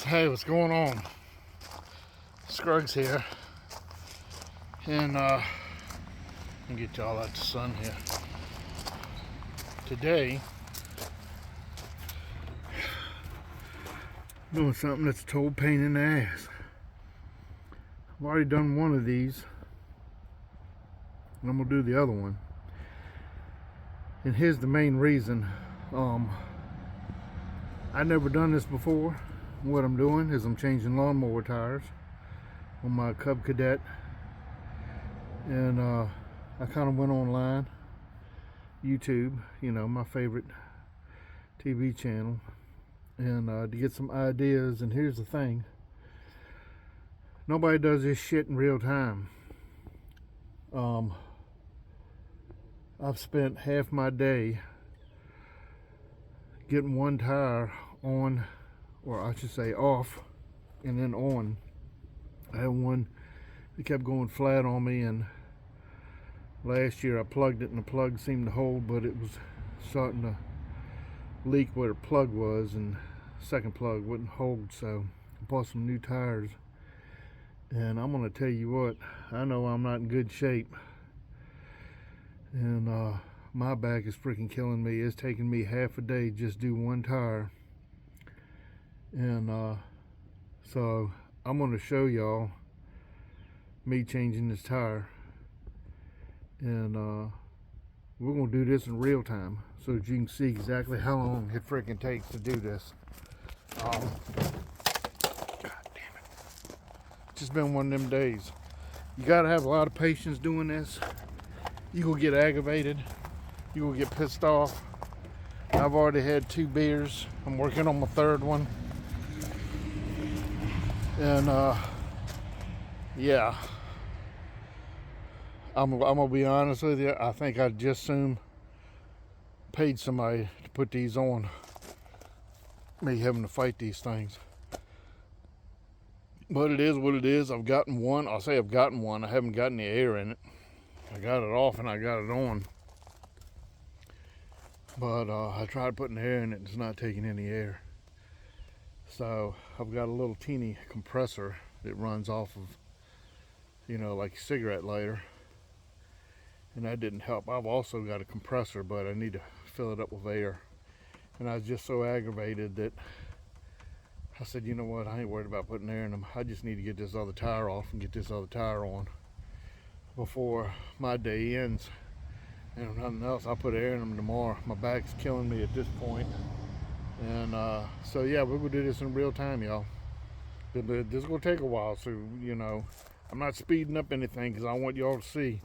Hey, what's going on? Scruggs here, and let me get y'all out the sun here. Today, doing something that's a total pain in the ass. I've already done one of these, and I'm gonna do the other one. And here's the main reason. I've never done this before. What I'm doing is I'm changing lawnmower tires on my Cub Cadet, and I kind of went online, YouTube, you know, my favorite TV channel, and to get some ideas. And here's the thing: nobody does this shit in real time. I've spent half my day getting one tire on, or I should say off, and then on. I had one that kept going flat on me, and last year I plugged it and the plug seemed to hold, but it was starting to leak where the plug was, and the second plug wouldn't hold. So I bought some new tires, and I'm gonna tell you what, I know I'm not in good shape, and my back is freaking killing me. It's taking me half a day just do one tire. And so I'm going to show y'all me changing this tire, and we're going to do this in real time so that you can see exactly how long it freaking takes to do this. God damn it, it's just been one of them days. You got to have a lot of patience doing this. You gonna get aggravated, you gonna get pissed off. I've already had 2 beers. I'm working on my 3rd one. And yeah, I'm gonna be honest with you, I think I'd just soon paid somebody to put these on, me having to fight these things. But it is what it is. I've gotten one. I'll say I've gotten one. I haven't gotten the air in it. I got it off and I got it on, but I tried putting air in it. It's not taking any air. So I've got a little teeny compressor that runs off of, you know, like a cigarette lighter, and that didn't help. I've also got a compressor, but I need to fill it up with air. And I was just so aggravated that I said, you know what, I ain't worried about putting air in them. I just need to get this other tire off and get this other tire on before my day ends. And if nothing else, I'll put air in them tomorrow. My back's killing me at this point. And so yeah, we're gonna do this in real time, y'all. This is gonna take a while, so you know, I'm not speeding up anything because I want y'all to see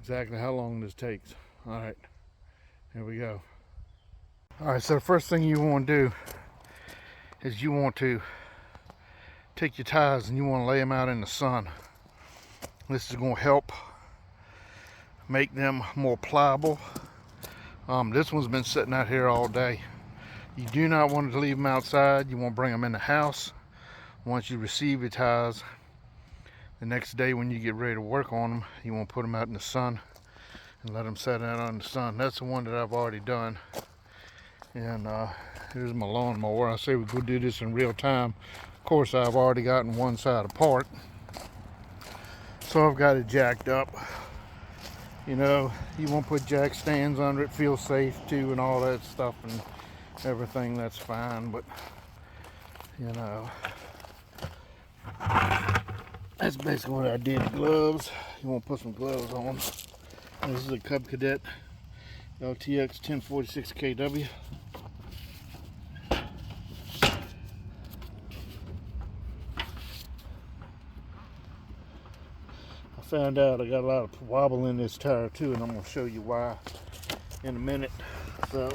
exactly how long this takes. All right, here we go. All right, so the first thing you want to do is you want to take your tires and you want to lay them out in the sun. This is going to help make them more pliable. This one's been sitting out here all day. You do not want to leave them outside. You want to bring them in the house. Once you receive your tires, the next day when you get ready to work on them, you want to put them out in the sun and let them set out in the sun. That's the one that I've already done. And here's my lawnmower. I say we go do this in real time. Of course, I've already gotten one side apart, so I've got it jacked up. You know, you want to put jack stands under it, feel safe too, and all that stuff and everything. That's fine, but you know, that's basically what I did. Gloves, you want to put some gloves on. This is a Cub Cadet LTX 1046 kW. I found out I got a lot of wobble in this tire too, and I'm going to show you why in a minute. So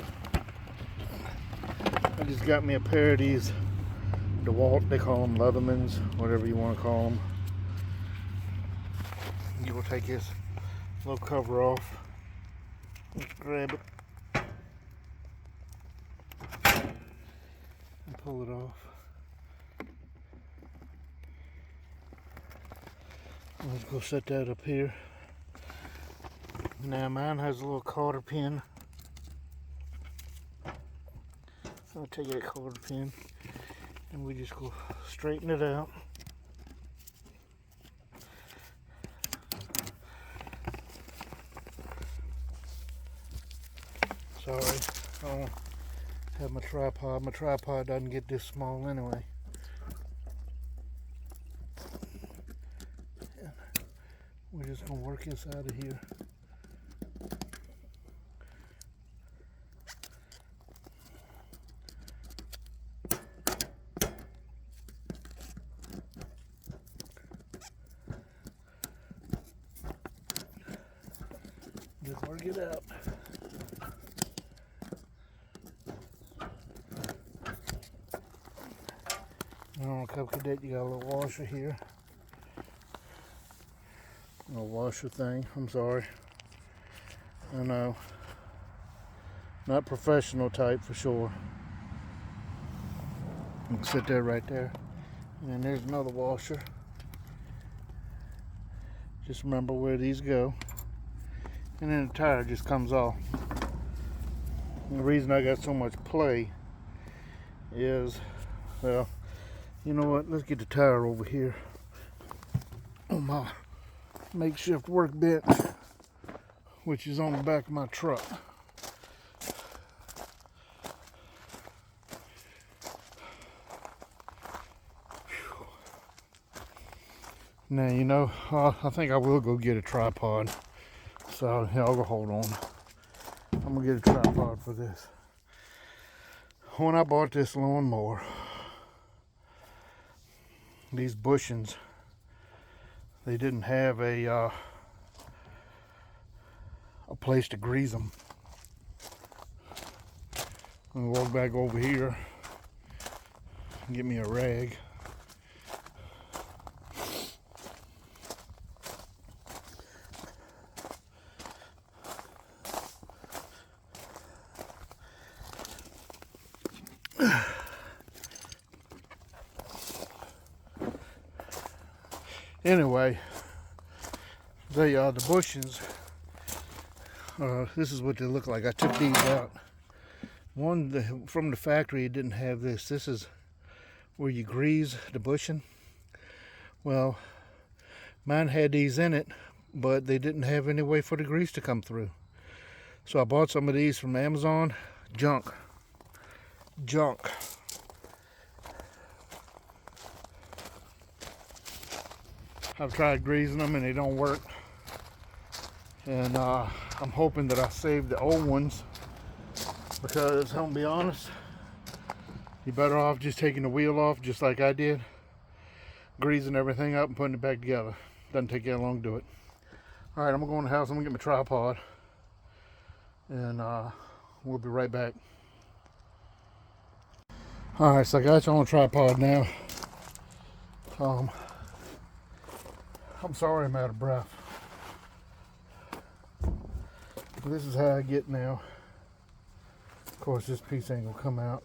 I just got me a pair of these DeWalt, they call them Leathermans, whatever you want to call them. You will take this little cover off, grab it, and pull it off. Let's go set that up here. Now mine has a little cotter pin. I'll take that cotter pin And we just go straighten it out. Sorry, I don't have my tripod. My tripod doesn't get this small anyway. We're just gonna work this out of here. Just work it out. On Cub Cadet, you got a little washer here. A little washer thing. I'm sorry. I know. Not professional type for sure. You can sit there right there. And then there's another washer. Just remember where these go. And then the tire just comes off. And the reason I got so much play is, well, you know what? Let's get the tire over here on my makeshift workbench, which is on the back of my truck. Whew. Now, you know, I think I will go get a tripod. So, yeah, I'll go hold on. I'm going to get a tripod for this. When I bought this lawnmower, these bushings, they didn't have a place to grease them. I'm gonna walk back over here and get me a rag. Anyway, the bushings, this is what they look like. I took these out. One from the factory, it didn't have this. This is where you grease the bushing. Well, mine had these in it, but they didn't have any way for the grease to come through. So I bought some of these from Amazon. Junk. I've tried greasing them and they don't work. And I'm hoping that I saved the old ones, because I'm gonna be honest, you're better off just taking the wheel off just like I did, greasing everything up and putting it back together. Doesn't take that long to do it. Alright, I'm gonna go in the house, I'm gonna get my tripod, and we'll be right back. Alright, so I got you on a tripod now. I'm sorry I'm out of breath. But this is how I get now. Of course, this piece ain't gonna come out.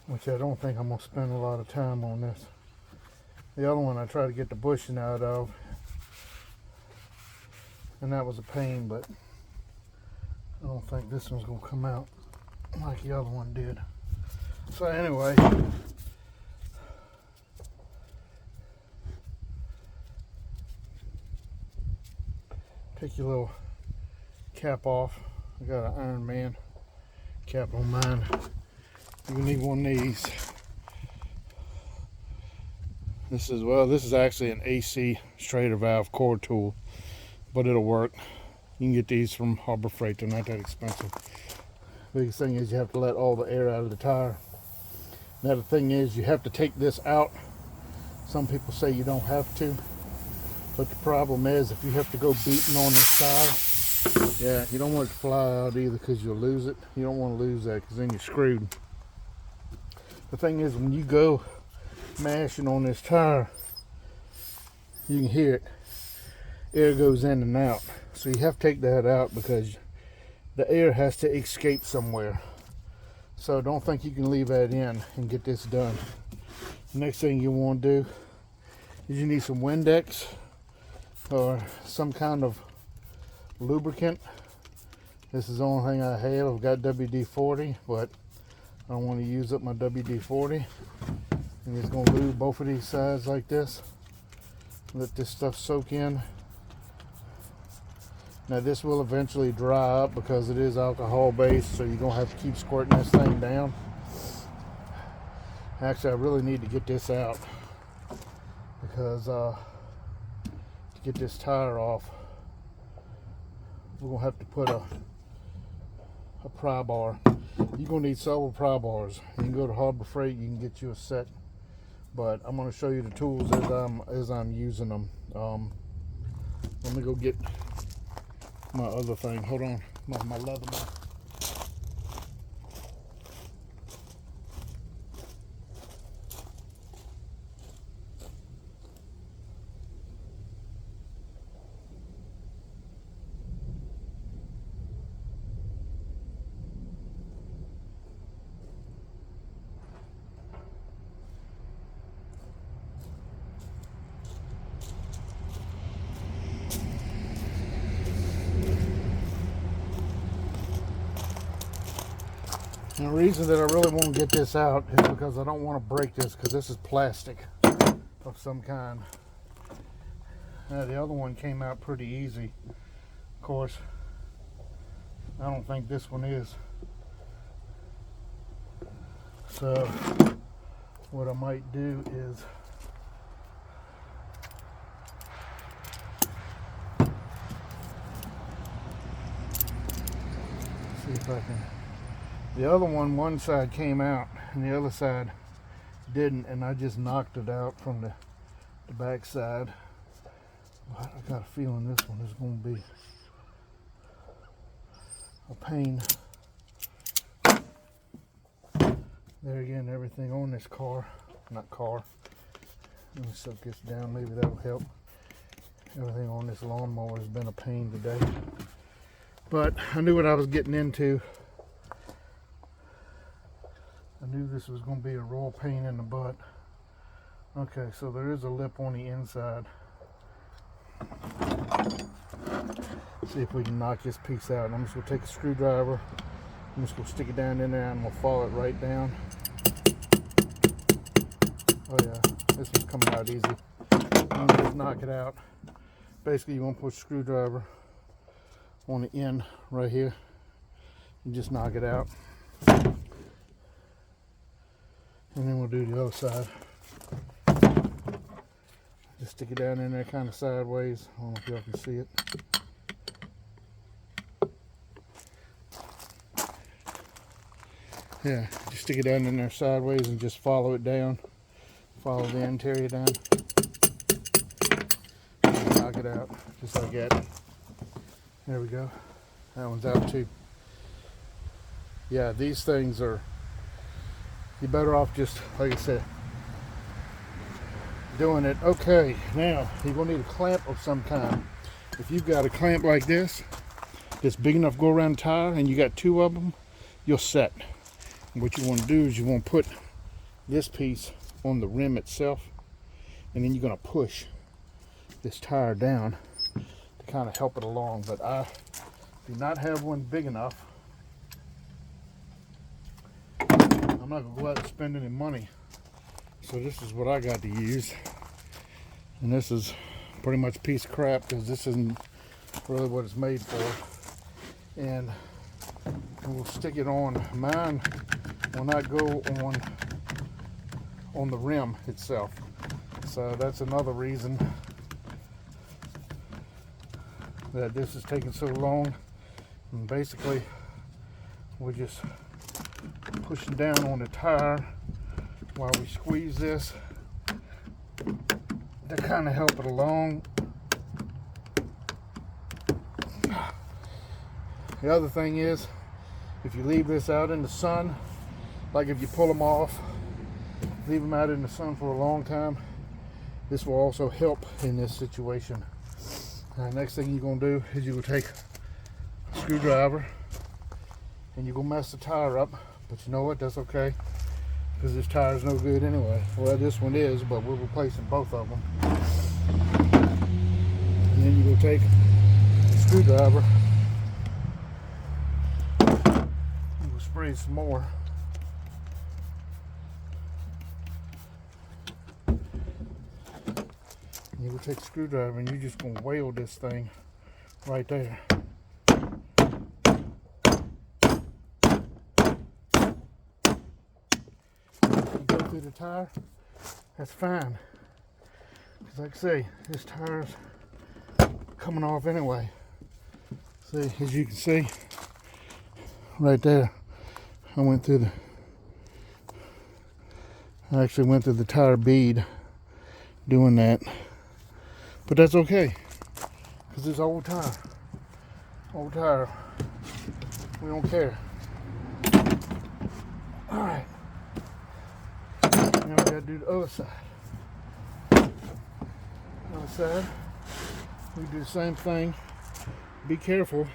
Which I don't think I'm gonna spend a lot of time on this. The other one I tried to get the bushing out of, and that was a pain, but I don't think this one's gonna come out like the other one did. So anyway, take your little cap off. I got an Iron Man cap on mine. You need one of these. This is actually an AC straighter valve core tool, but it'll work. You can get these from Harbor Freight. They're not that expensive. Biggest thing is you have to let all the air out of the tire. Now the thing is, you have to take this out. Some people say you don't have to, but the problem is if you have to go beating on this tire, yeah, you don't want it to fly out either, because you'll lose it. You don't want to lose that, because then you're screwed. The thing is, when you go mashing on this tire, you can hear it. Air goes in and out. So you have to take that out, because the air has to escape somewhere. So don't think you can leave that in and get this done. Next thing you want to do is you need some Windex or some kind of lubricant, This is the only thing I have. I've got WD-40, but I don't want to use up my WD-40. I'm just going to lube both of these sides like this. Let this stuff soak in. Now this will eventually dry up because it is alcohol based, so you're going to have to keep squirting this thing down. Actually, I really need to get this out because to get this tire off, we're going to have to put a pry bar. You're going to need several pry bars. You can go to Harbor Freight, you can get you a set. But I'm going to show you the tools as I'm using them. Let me go get my other thing. Hold on, my leather bag. And the reason that I really want to get this out is because I don't want to break this, because this is plastic of some kind. Now the other one came out pretty easy. Of course, I don't think this one is. So what I might do is see if I can. The other one side came out and the other side didn't, and I just knocked it out from the back side. But I got a feeling this one is going to be a pain. There again, everything on this car, let me soak this down, maybe that'll help. Everything on this lawnmower has been a pain today. But I knew what I was getting into. I knew this was going to be a real pain in the butt. Okay, so there is a lip on the inside. See if we can knock this piece out. I'm just going to take a screwdriver. I'm just going to stick it down in there and I'm going to follow it right down. Oh yeah, this one's coming out easy. I'm going to just knock it out. Basically, you want to put a screwdriver on the end right here and just knock it out. And then we'll do the other side. Just stick it down in there kind of sideways. I don't know if y'all can see it. Yeah, just stick it down in there sideways and just follow it down. Follow the interior down. And knock it out, just like that. There we go. That one's out too. Yeah, these things are, you're better off just, like I said, doing it. Okay, now you're going to need a clamp of some kind. If you've got a clamp like this, that's big enough to go around the tire, and you got two of them, you're set. And what you want to do is you want to put this piece on the rim itself, and then you're going to push this tire down to kind of help it along. But I do not have one big enough. I'm not going to go out and spend any money. So this is what I got to use. And this is pretty much a piece of crap because this isn't really what it's made for. And we'll stick it on. Mine will not go on the rim itself. So that's another reason that this is taking so long. And basically, we're just pushing down on the tire while we squeeze this to kind of help it along. The other thing is, if you leave this out in the sun, like if you pull them off, leave them out in the sun for a long time, this will also help in this situation. Next thing you're going to do is you're going to take a screwdriver and you're going to mess the tire up. But you know what? That's okay, because this tire is no good anyway. Well, this one is, but we're replacing both of them. And then you're going to take a screwdriver spray some more. You will take a screwdriver and you're just gonna whale this thing right there. If you go through the tire, that's fine. Because like I say, this tire's coming off anyway. See, as you can see, right there, I actually went through the tire bead doing that. But that's okay, because it's old tire. Old tire. We don't care. Alright. Now we gotta do the other side. Other side. We do the same thing. Be careful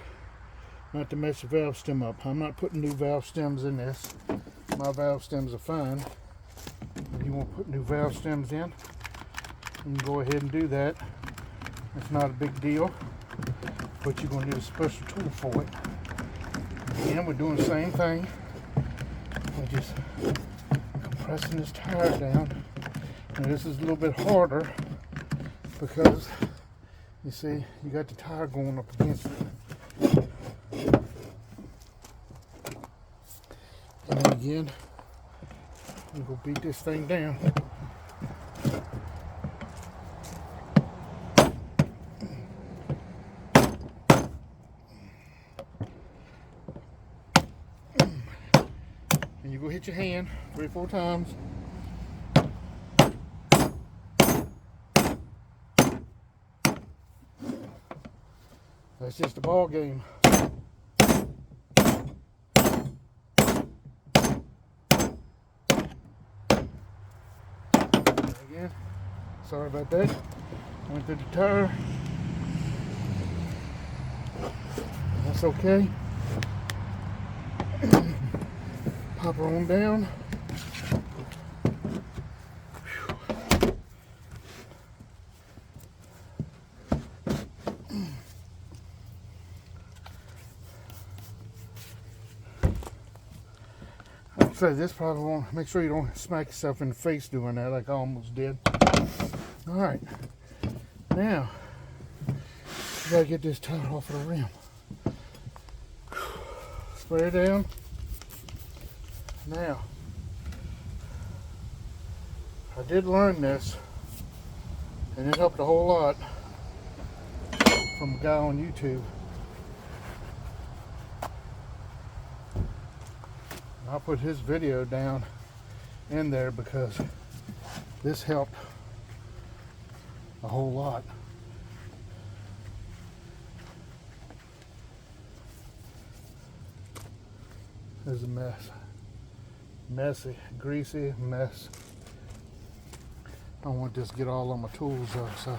not to mess the valve stem up. I'm not putting new valve stems in this. My valve stems are fine. If you want to put new valve stems in, you can go ahead and do that. It's not a big deal, but you're going to need a special tool for it. Again, we're doing the same thing. We're just compressing this tire down. And this is a little bit harder because you see, you got the tire going up against it. And then again, we're going to beat this thing down. And you go hit your hand 3 or 4 times. That's just a ball game. Again, sorry about that. Went through the tire. That's okay. Pop her on down. So this probably won't, make sure you don't smack yourself in the face doing that like I almost did. Alright, now you gotta get this tire off of the rim. Spray it down. Now, I did learn this, and it helped a whole lot from a guy on YouTube. I'll put his video down in there because this helped a whole lot. There's a mess. Messy, greasy mess. I don't want this to get all on my tools though, so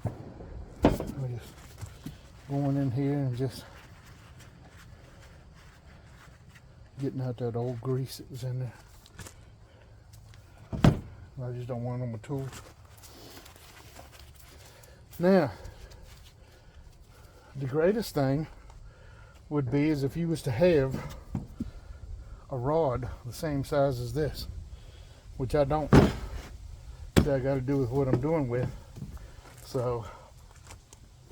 I'm just going in here and just getting out that old grease that was in there. I just don't want it on my tools. Now, the greatest thing would be is if you was to have a rod the same size as this, which I don't. That got to do with what I'm doing with. So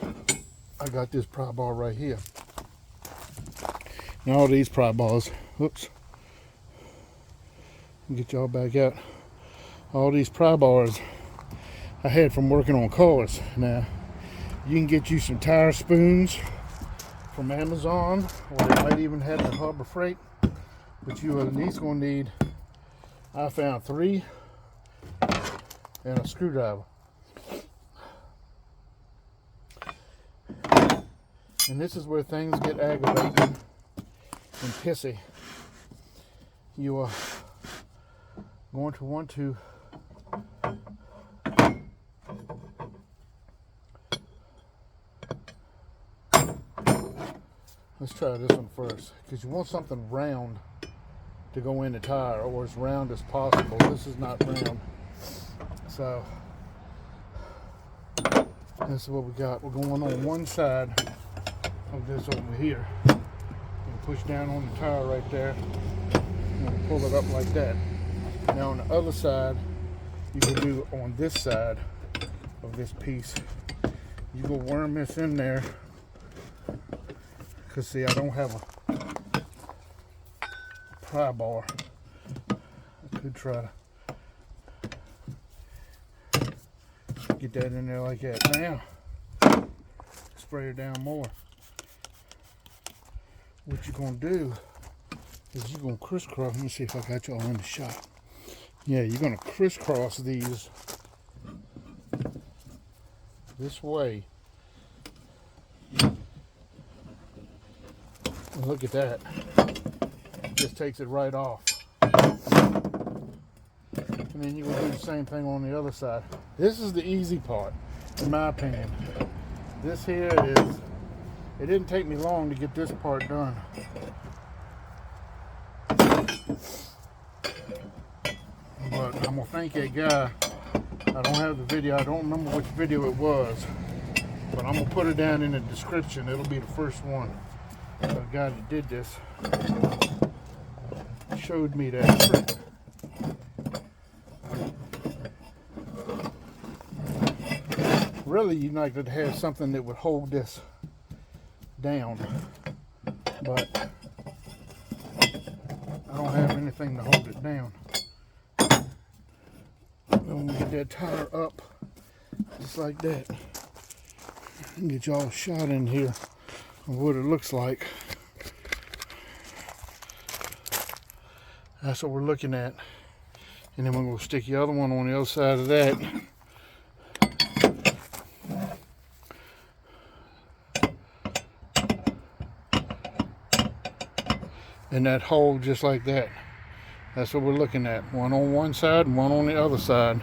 I got this pry bar right here. Now all these pry bars, oops, get y'all back out. All these pry bars I had from working on cars. Now you can get you some tire spoons from Amazon, or they might even have the Harbor Freight, but you are at least going to need, I found 3 and a screwdriver. And this is where things get aggravating and pissy. You are going to want to let's try this one first, because you want something round to go in the tire, or as round as possible. This is not round, so this is what we got. We're going on one side of this over here. push down on the tire right there and pull it up like that. Now on the other side, you can do on this side of this piece. You go worm this in there, because see, I don't have a pry bar. I could try to get that in there like that. Now, spray it down more. What you're gonna do is you're gonna crisscross. Let me see if I got y'all in the shot. Yeah, you're gonna crisscross these this way. And look at that. Just takes it right off. And then you will do the same thing on the other side. This is the easy part, in my opinion. This here is, it didn't take me long to get this part done. But I'm gonna thank that guy. I don't have the video, I don't remember which video it was, but I'm gonna put it down in the description. It'll be the first one. The guy that did this showed me that trick. Really, you'd like to have something that would hold this down, but I don't have anything to hold it down. When we get that tire up, just like that, and get y'all a shot in here of what it looks like. That's what we're looking at. And then we're going to stick the other one on the other side of that. And that hole just like that. That's what we're looking at. One on one side and one on the other side.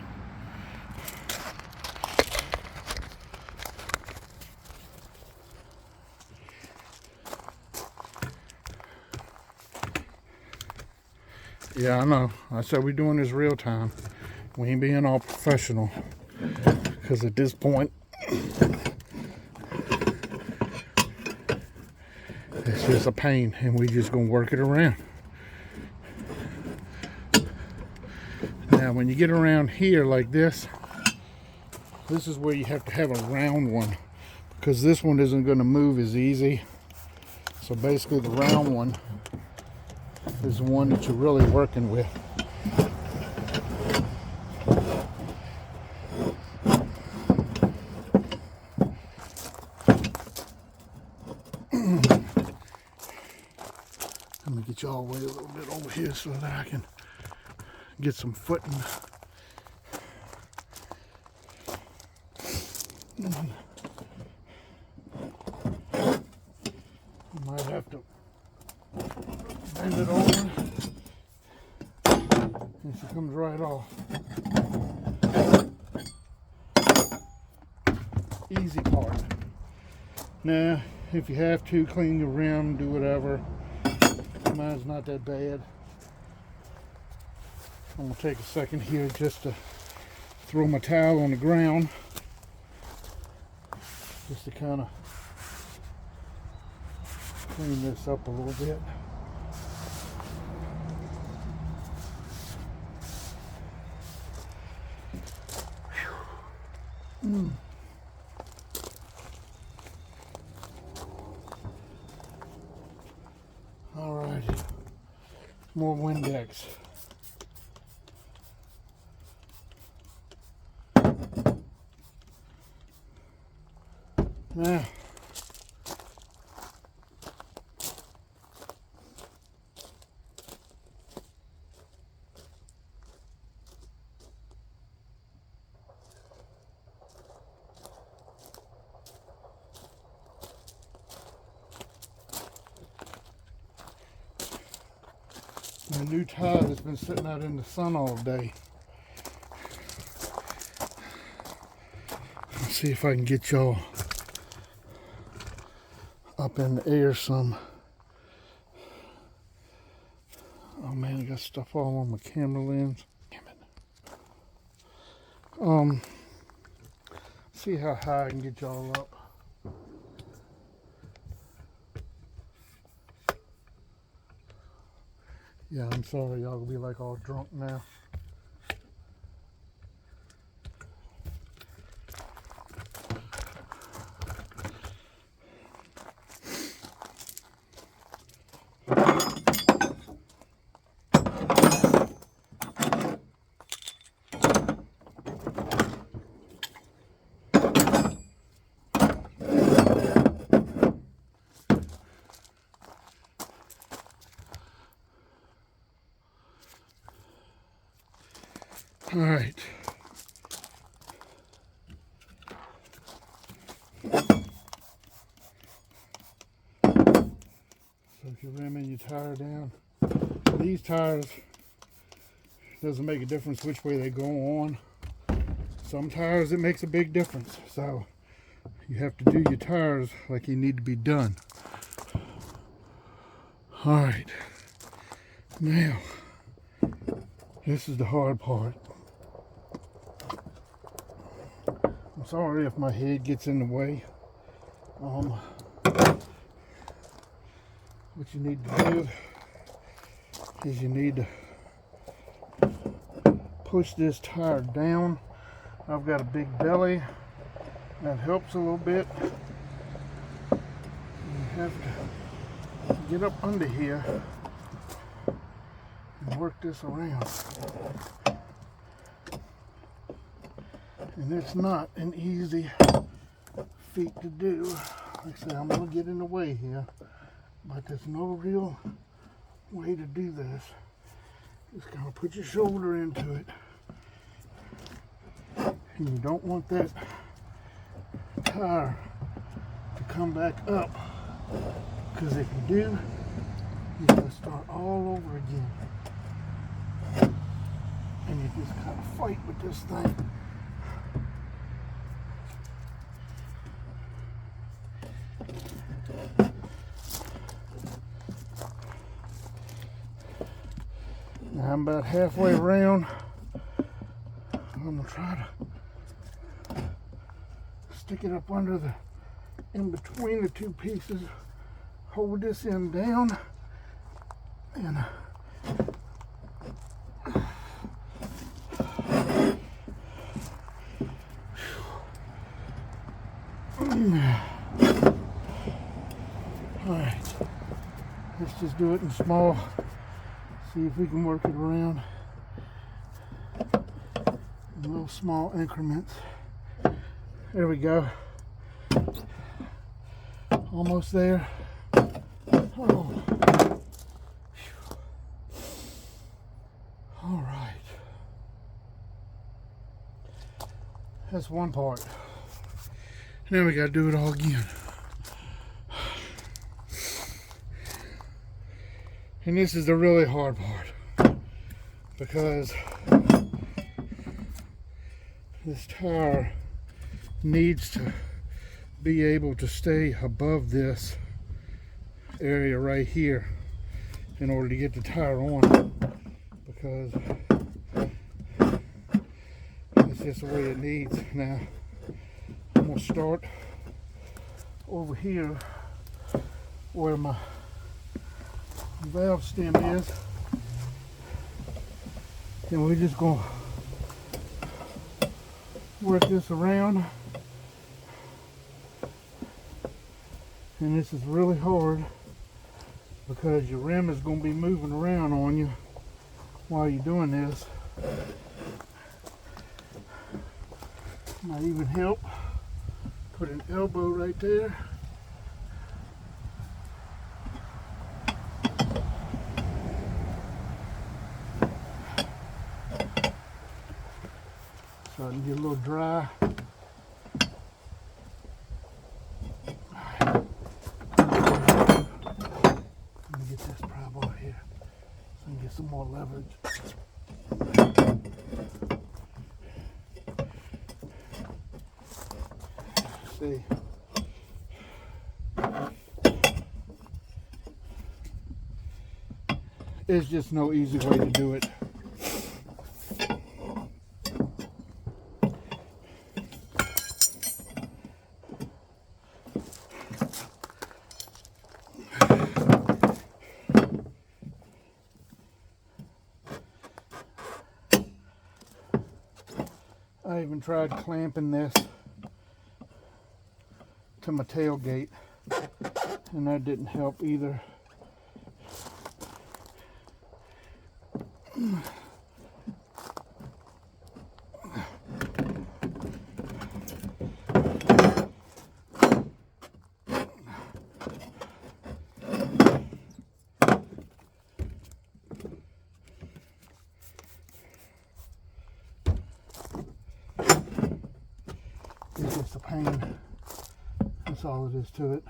Yeah, I know. I said we're doing this real time. We ain't being all professional. Because at this point, it's just a pain. And we just going to work it around. Now, when you get around here like this, this is where you have to have a round one. Because this one isn't going to move as easy. So basically the round one is the one that you're really working with. Let me get y'all way a little bit over here so that I can get some footing. Might have to bend it over and she comes right off. Easy part. Now, if you have to, clean your rim, do whatever. Mine's not that bad. I'm going to take a second here just to throw my towel on the ground. Just to kind of clean this up a little bit. Alrighty, more Windex. Now, my new tire that's been sitting out in the sun all day. Let's see if I can get y'all up in the air some. Oh man, I got stuff all on my camera lens. Damn it. See how high I can get y'all up. Yeah, I'm sorry, y'all gonna be like all drunk now. All right. So if you're rimming your tire down, these tires, doesn't make a difference which way they go on. Some tires it makes a big difference. So you have to do your tires like you need to be done. All right. Now, this is the hard part. I'm sorry if my head gets in the way. What you need to do is you need to push this tire down. I've got a big belly. That helps a little bit. You have to get up under here and work this around. And it's not an easy feat to do. Like I said, I'm going to get in the way here, but there's no real way to do this. Just kind of put your shoulder into it. And you don't want that tire to come back up, because if you do, you got to start all over again. And you just kind of fight with this thing. Now I'm about halfway around. I'm gonna try to stick it up under the, in between the two pieces, hold this end down, and all right, let's just do it in small, see if we can work it around in little small increments. There we go. Almost there. Oh. All right. That's one part. Now we gotta do it all again. And this is the really hard part, because this tire needs to be able to stay above this area right here in order to get the tire on, because it's just the way it needs. Now I'm going to start over here where my valve stem is, and we're just going to work this around. And this is really hard because your rim is going to be moving around on you while you're doing this. Might even help put an elbow right there. So I can get a little dry. Let me get this prop over here so I can get some more leverage. See. There's just no easy way to do it. I even tried clamping this to my tailgate, and that didn't help either. It's just a pain. That's all it is to it.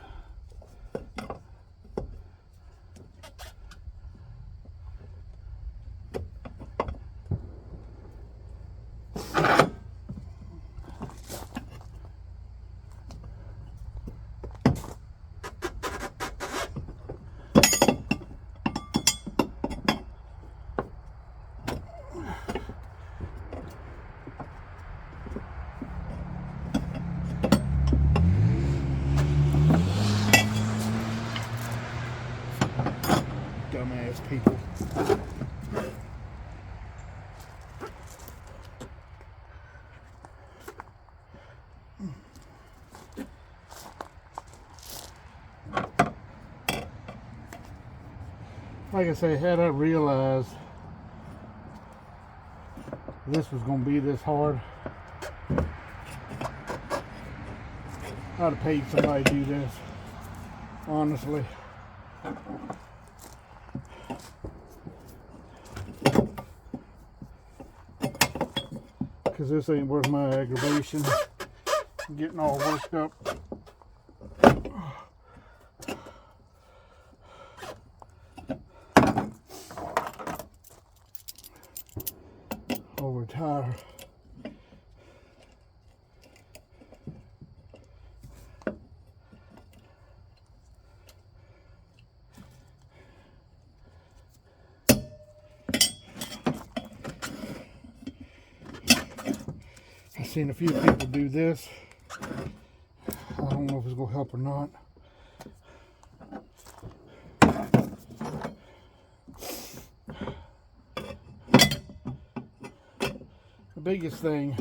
Dumbass people. Like I say, had I realized this was going to be this hard, I'd have paid somebody to do this, honestly. Because this ain't worth my aggravation. I'm getting all worked up. Over a tire. I've seen a few people do this. I don't know if it's going to help or not. The biggest thing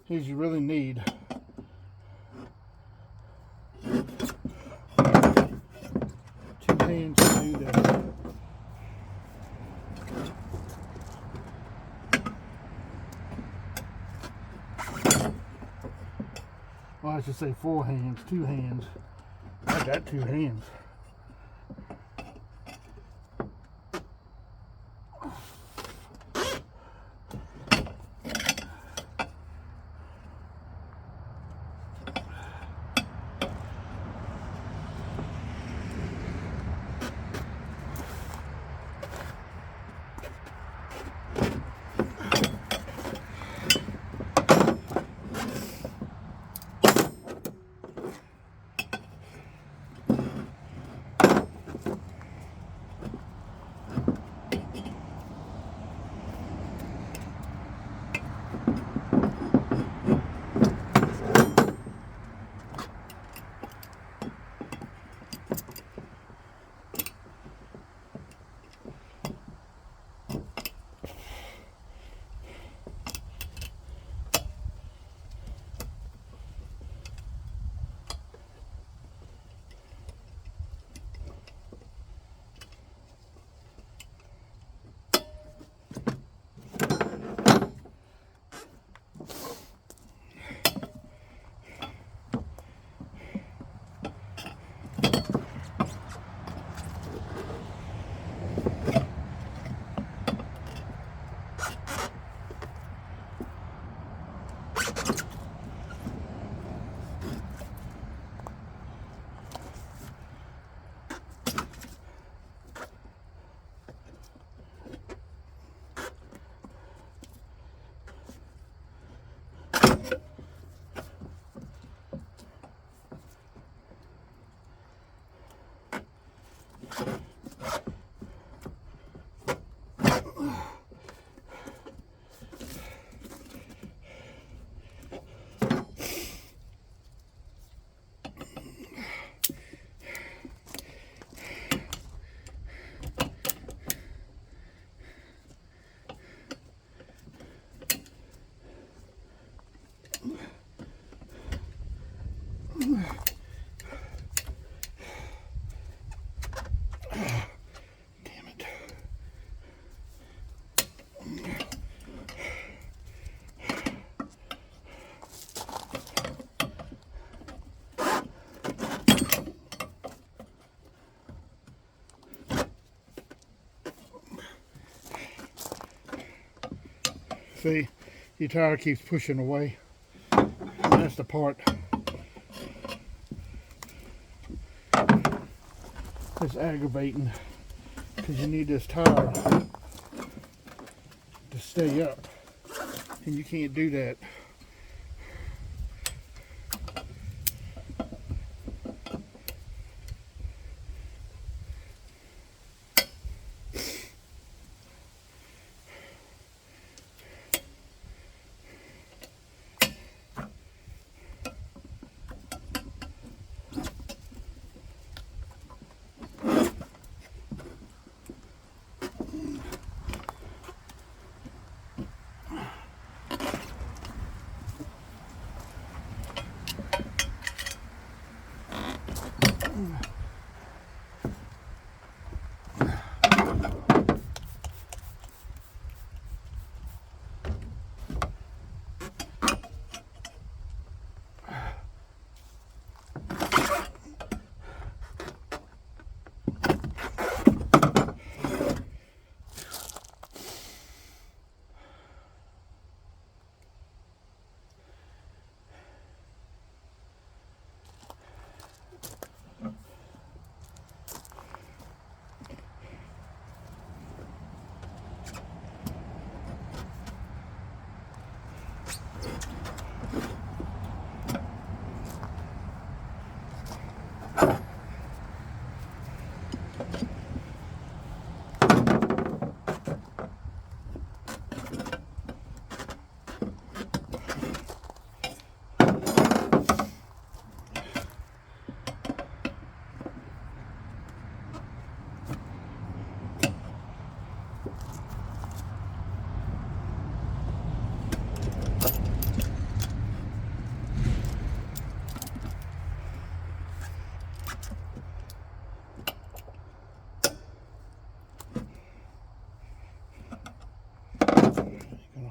is you really need two hands to do this. Well, I should say 4 hands, 2 hands. I got 2 hands. See, your tire keeps pushing away. And that's the part that's aggravating, because you need this tire to stay up, and you can't do that.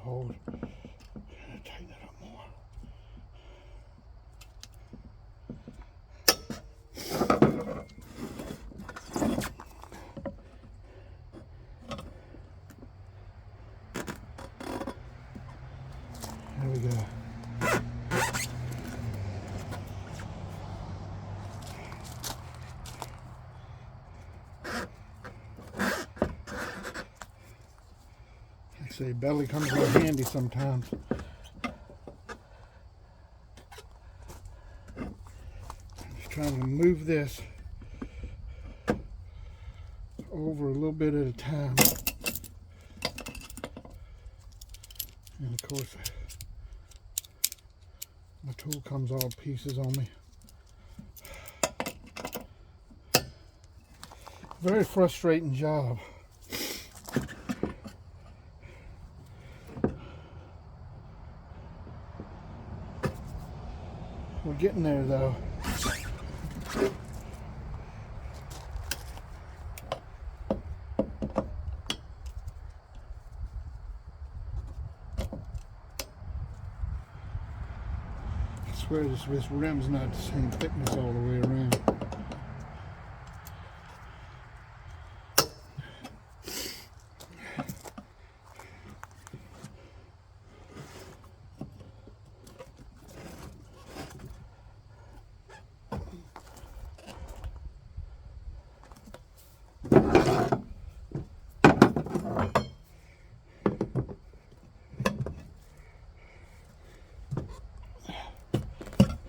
Hold. Tighten it up more. There we go. See, belly comes in handy sometimes. I'm just trying to move this over a little bit at a time. And of course, my tool comes all to pieces on me. Very frustrating job. We're getting there though. I swear this rim's not the same thickness all the way around.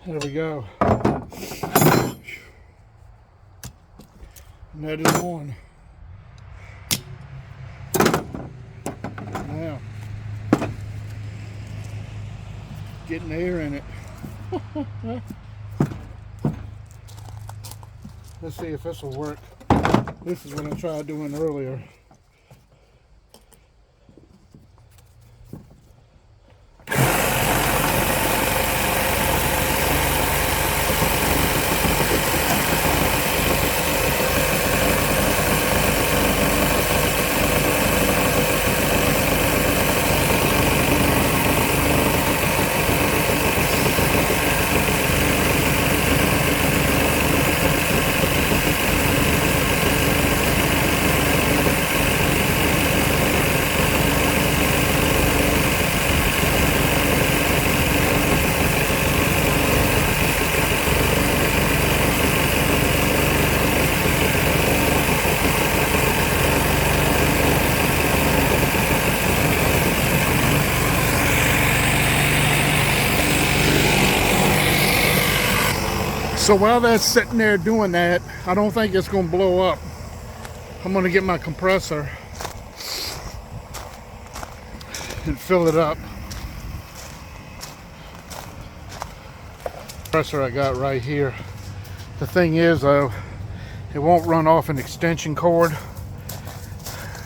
There we go. And that is on. Now, getting air in it. Let's see if this will work. This is what I tried doing earlier. So while that's sitting there doing that, I don't think it's going to blow up. I'm going to get my compressor and fill it up. Compressor I got right here. The thing is though, it won't run off an extension cord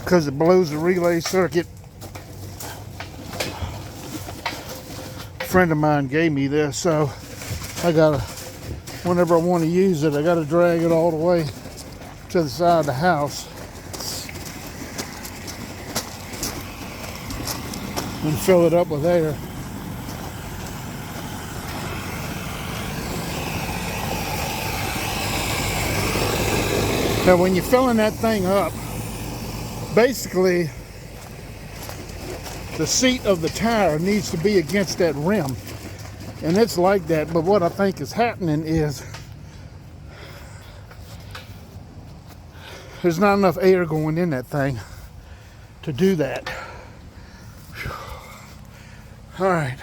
because it blows the relay circuit. A friend of mine gave me this, so I gotta, whenever I want to use it, I gotta drag it all the way to the side of the house and fill it up with air. Now when you're filling that thing up, basically the seat of the tire needs to be against that rim, and it's like that. But what I think is happening is there's not enough air going in that thing to do that. Whew. All right,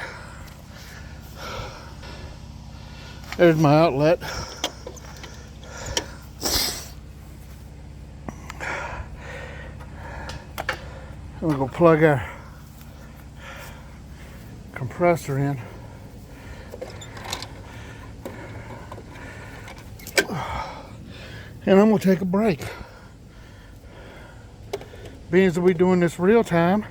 there's my outlet. We're going to plug our compressor in. And I'm going to take a break. Being that we're doing this real time,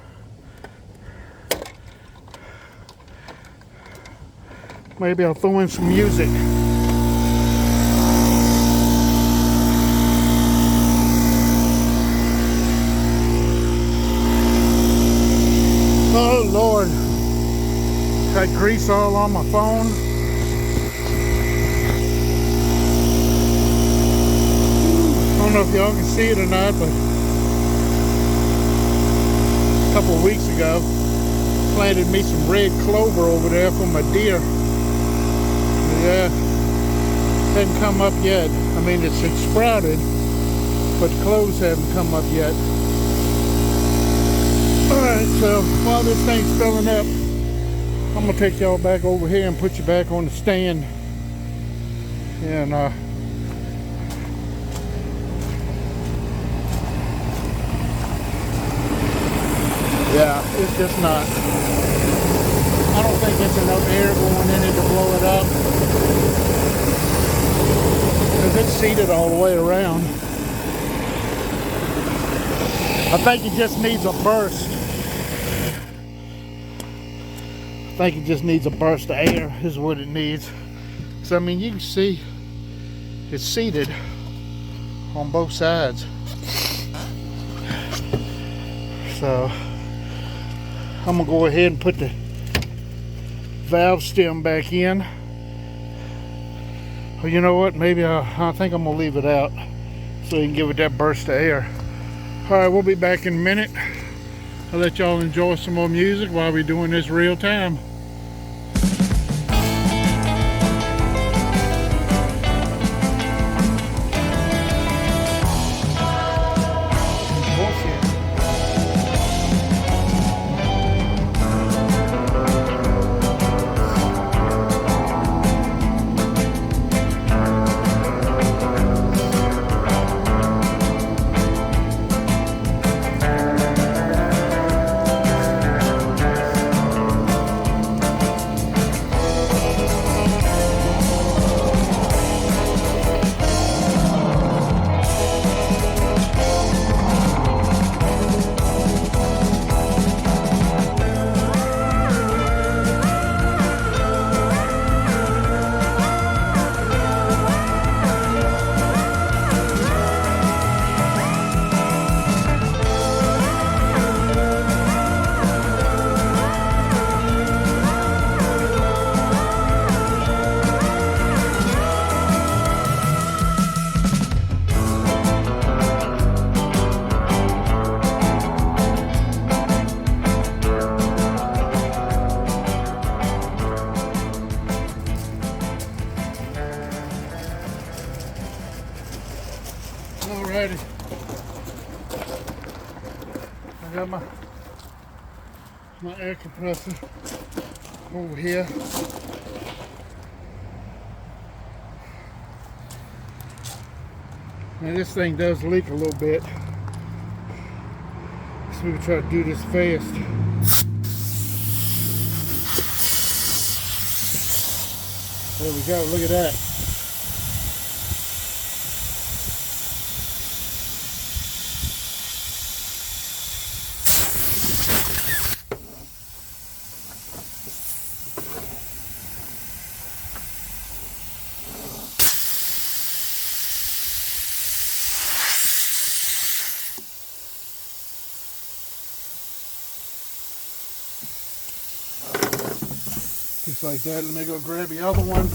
maybe I'll throw in some music. Oh Lord, got grease all on my phone. I don't know if y'all can see it or not, but a couple of weeks ago, planted me some red clover over there for my deer. Yeah, hasn't come up yet. I mean, it's sprouted, but the cloves haven't come up yet. Alright, so while this thing's filling up, I'm going to take y'all back over here and put you back on the stand. And yeah, it's just not, I don't think it's enough air going in it to blow it up, because it's seated all the way around. I think it just needs a burst. I think it just needs a burst of air is what it needs. So I mean, you can see it's seated on both sides. So I'm gonna go ahead and put the valve stem back in. Well, you know what? Maybe I think I'm gonna leave it out so you can give it that burst of air. All right, we'll be back in a minute. I'll let y'all enjoy some more music while we're doing this real time. Alrighty, I got my air compressor over here. Now this thing does leak a little bit, so we can try to do this fast. There we go, look at that. Just like that. Let me go grab the other one.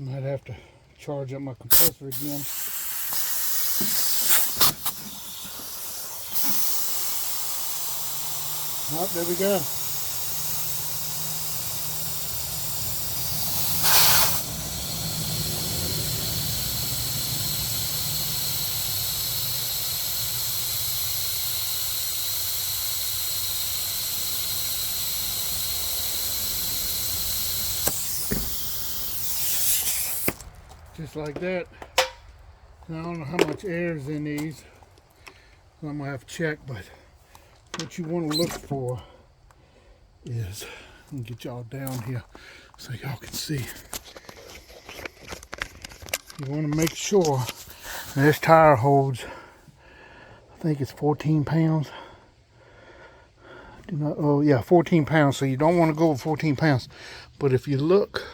I might have to charge up my compressor again. Oh, there we go. Just like that. Now, I don't know how much air is in these, so I'm gonna have to check, but what you want to look for is, I'm gonna get y'all down here so y'all can see. You want to make sure this tire holds, I think it's 14 pounds. Do not, oh yeah, 14 pounds, so you don't want to go with 14 pounds. But if you look,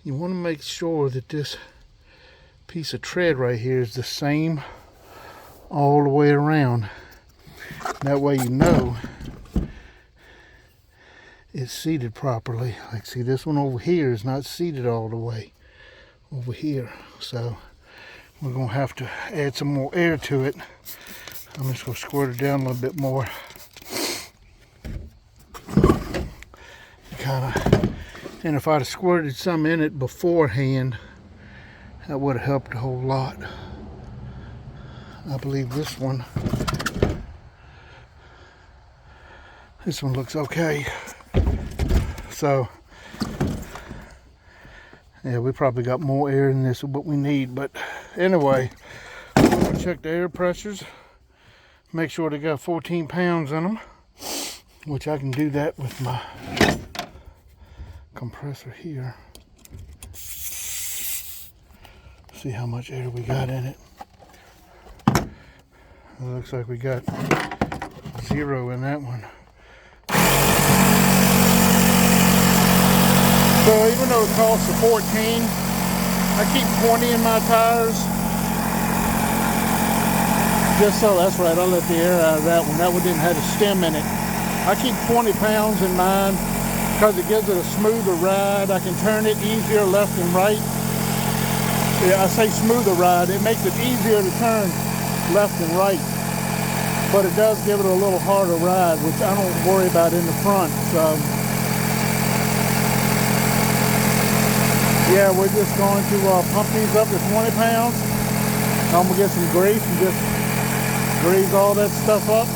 you want to make sure that this piece of tread right here is the same all the way around. That way you know it's seated properly. Like, see, this one over here is not seated all the way over here. So we're gonna have to add some more air to it. I'm just gonna squirt it down a little bit more. And if I'd have squirted some in it beforehand, that would have helped a whole lot. I believe this one looks okay. So yeah, we probably got more air than this, what we need. But anyway, I'll check the air pressures, make sure they got 14 pounds in them, which I can do that with my compressor here. See how much air we got in it. It looks like we got 0 in that one. So even though it calls for 14, I keep 20 in my tires. Just so, that's right, I let the air out of that one. That one didn't have a stem in it. I keep 20 pounds in mine because it gives it a smoother ride. I can turn it easier left and right. Yeah, I say smoother ride. It makes it easier to turn left and right. But it does give it a little harder ride, which I don't worry about in the front. So yeah, we're just going to pump these up to 20 pounds. I'm going to get some grease and just grease all that stuff up.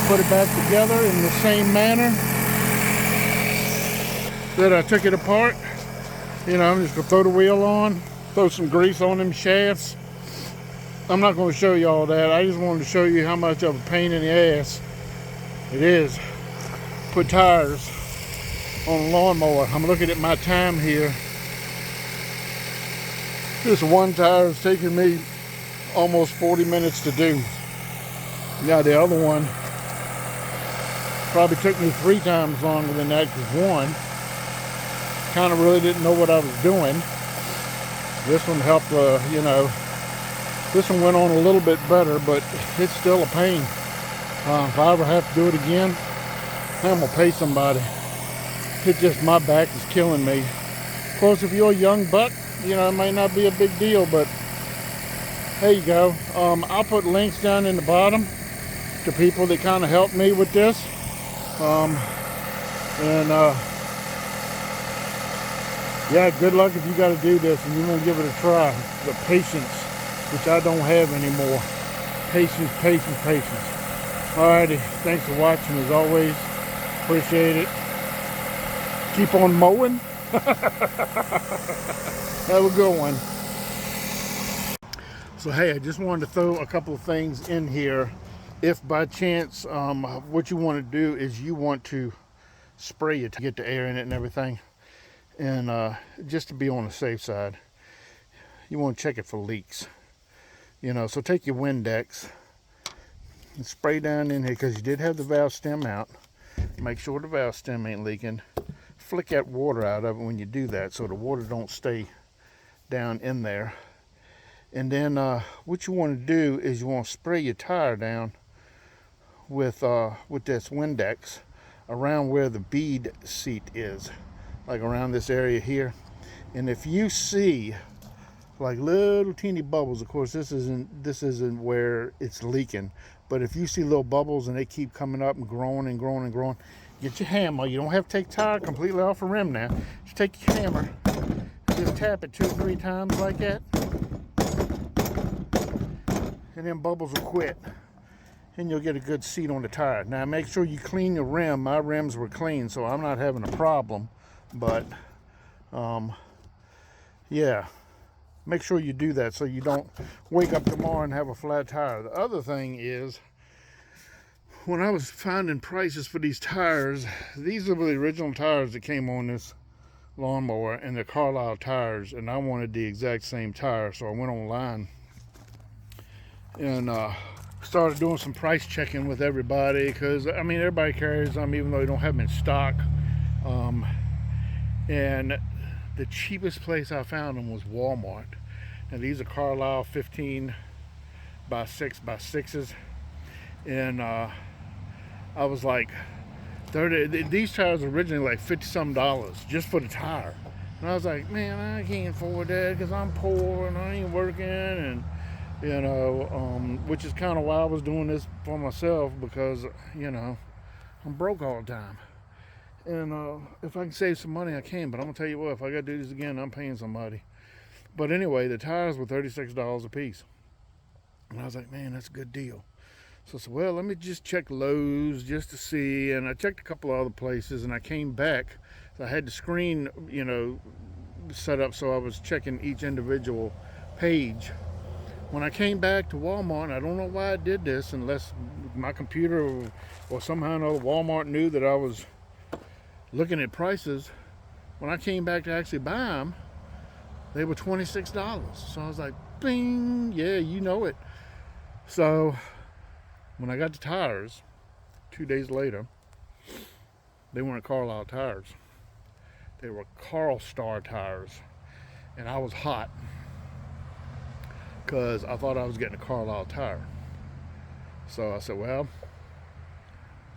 Put it back together in the same manner that I took it apart. You know, I'm just going to throw the wheel on, throw some grease on them shafts. I'm not going to show you all that. I just wanted to show you how much of a pain in the ass it is. Put tires on a lawnmower. I'm looking at my time here. This one tire is taking me almost 40 minutes to do. Now the other one probably took me 3 times longer than that, because one, kind of really didn't know what I was doing. This one helped, you know, this one went on a little bit better, but it's still a pain. If I ever have to do it again, I'm gonna pay somebody. It's just, my back is killing me. Of course, if you're a young buck, you know, it might not be a big deal, but there you go. I'll put links down in the bottom to people that kind of helped me with this. Yeah, good luck if you got to do this and you want to give it a try. The patience, which I don't have anymore. Patience, patience, patience. Alrighty, thanks for watching as always. Appreciate it. Keep on mowing. Have a good one. So hey, I just wanted to throw a couple of things in here. If by chance, what you want to do is you want to spray it to get the air in it and everything. And just to be on the safe side, you want to check it for leaks. So take your Windex and spray down in here, because you did have the valve stem out. Make sure the valve stem ain't leaking. Flick that water out of it when you do that, so the water don't stay down in there. And then what you want to do is you want to spray your tire down with this Windex around where the bead seat is, like around this area here. And if you see like little teeny bubbles, of course this isn't where it's leaking, but if you see little bubbles and they keep coming up and growing and growing and growing, get your hammer. You don't have to take tire completely off the rim now. Just take your hammer, just tap it 2 or 3 times like that, and then bubbles will quit and you'll get a good seat on the tire. Now make sure you clean your rim. My rims were clean, so I'm not having a problem, but yeah, make sure you do that so you don't wake up tomorrow and have a flat tire. The other thing is, when I was finding prices for these tires, these are the original tires that came on this lawnmower, and they're Carlisle tires, and I wanted the exact same tire, so I went online and started doing some price checking with everybody, because I mean everybody carries them even though they don't have them in stock. And the cheapest place I found them was Walmart. Now these are Carlisle 15 by 6 by 6s, and I was like, these tires were originally like $50-some just for the tire, and I was like, man, I can't afford that because I'm poor and I ain't working, and which is kind of why I was doing this for myself, because I'm broke all the time. And if I can save some money, I can. But I'm gonna tell you what, if I gotta do this again, I'm paying somebody. But anyway, the tires were $36 a piece, and I was like, man, that's a good deal. So I said, well, let me just check Lowe's just to see. And I checked a couple of other places, and I came back. So I had the screen, set up so I was checking each individual page. When I came back to Walmart, I don't know why I did this, unless my computer or somehow or another Walmart knew that I was looking at prices. When I came back to actually buy them, they were $26. So I was like, bing, yeah, you know it. So when I got the tires 2 days later, they weren't Carlisle tires. They were Carlstar tires. And I was hot because I thought I was getting a Carlisle tire. So I said, well,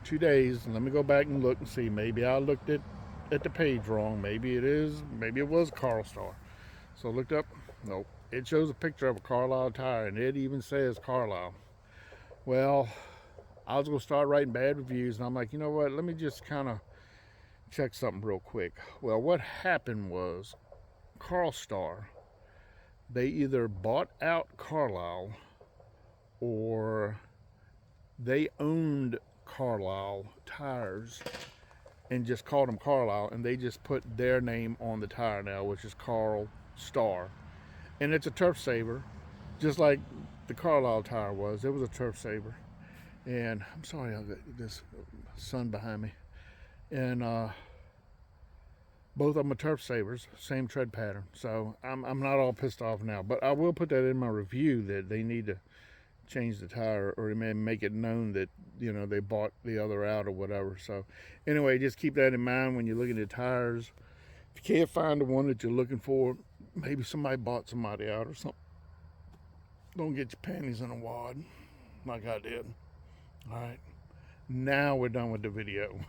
2 days, let me go back and look and see. Maybe I looked at the page wrong. Maybe it was Carlstar. So I looked up, nope. It shows a picture of a Carlisle tire, and it even says Carlisle. Well, I was gonna start writing bad reviews, and I'm like, you know what, let me just kind of check something real quick. Well, what happened was Carlstar, they either bought out Carlisle or they owned Carlisle tires and just called them Carlisle, and they just put their name on the tire now, which is Carlstar. And it's a turf saver, just like the Carlisle tire was. It was a turf saver. And I'm sorry, I got this sun behind me. And both of them are turf savers, same tread pattern. So I'm not all pissed off now, but I will put that in my review that they need to change the tire, or make it known that they bought the other out or whatever. So anyway, just keep that in mind when you're looking at tires. If you can't find the one that you're looking for, maybe somebody bought somebody out or something. Don't get your panties in a wad like I did. All right, now we're done with the video.